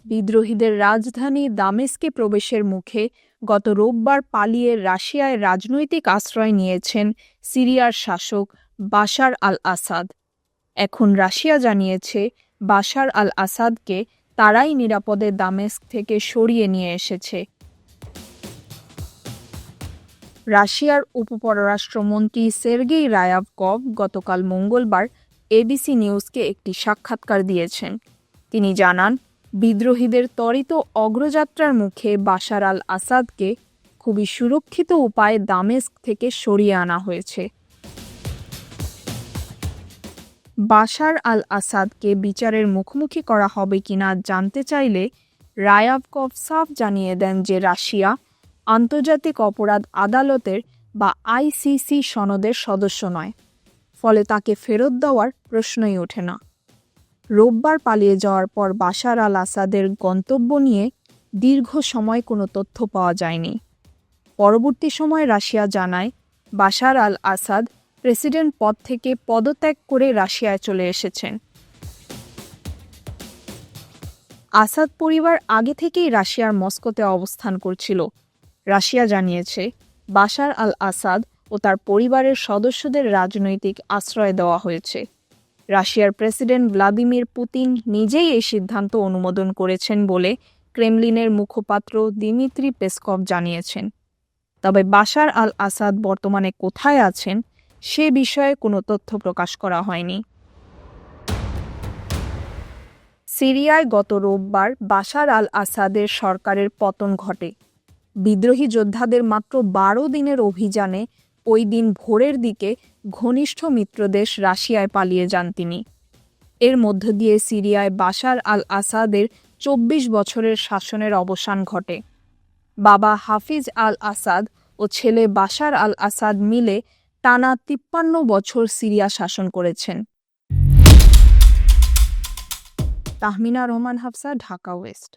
বিদ্রোহীদের রাজধানী দামেস্কে প্রবেশের মুখে গত রোববার পালিয়ে রাশিয়ায় রাজনৈতিক আশ্রয় নিয়েছেন সিরিয়ার শাসক বাশার আল আসাদ। এখন রাশিয়া জানিয়েছে বাশার আল আসাদকে তারাই নিরাপদে দামেস্ক থেকে সরিয়ে নিয়ে এসেছে। রাশিয়ার উপপররাষ্ট্রমন্ত্রী সের্গেই রায়াভকভ গতকাল মঙ্গলবার এবিসি নিউজকে একটি সাক্ষাৎকার দিয়েছেন। তিনি জানান, বিদ্রোহীদের ত্বরিত অগ্রযাত্রার মুখে বাশার আল আসাদকে খুবই সুরক্ষিত উপায়ে দামেস্ক থেকে সরিয়ে আনা হয়েছে। বাশার আল আসাদকে বিচারের মুখোমুখি করা হবে কিনা জানতে চাইলে রায়াভকভ সাফ জানিয়ে দেন যে রাশিয়া আন্তর্জাতিক অপরাধ আদালতের বা আইসিসি সনদের সদস্য নয়, ফলে তাকে ফেরত দেওয়ার প্রশ্নই ওঠে না। রোববার পালিয়ে যাওয়ার পর বাশার আল আসাদের গন্তব্য নিয়ে দীর্ঘ সময় কোনো তথ্য পাওয়া যায়নি। পরবর্তী সময়ে রাশিয়া জানায়, বাশার আল আসাদ প্রেসিডেন্ট পদ থেকে পদত্যাগ করে রাশিয়ায় চলে এসেছেন। আসাদ পরিবার আগে থেকেই রাশিয়ার মস্কোতে অবস্থান করছিল। রাশিয়া জানিয়েছে, বাশার আল আসাদ ও তার পরিবারের সদস্যদের রাজনৈতিক আশ্রয় দেওয়া হয়েছে। রাশিয়ার প্রেসিডেন্ট ভ্লাদিমির পুতিন নিজেই এই সিদ্ধান্ত অনুমোদন করেছেন বলে ক্রেমলিনের মুখপাত্র দিমিত্রি পেসকভ জানিয়েছেন। তবে বাশার আল আসাদ বর্তমানে কোথায় আছেন সে বিষয়ে কোনো তথ্য প্রকাশ করা হয়নি। সিরিয়ায় গত রোববার বাশার আল আসাদের সরকারের পতন ঘটে। বিদ্রোহী যোদ্ধাদের মাত্র 12 দিনের অভিযানে ওই দিন ভোরের দিকে ঘনিষ্ঠ মিত্রদেশ রাশিয়ায় পালিয়ে যান তিনি। এর মধ্য দিয়ে সিরিয়ায় বাশার আল আসাদের 24 বছরের শাসনের অবসান ঘটে। বাবা হাফিজ আল আসাদ ও ছেলে বাশার আল আসাদ মিলে টানা 53 বছর সিরিয়া শাসন করেছেন। তাহমিনা রহমান হাফসা, ঢাকা ওয়েস্ট।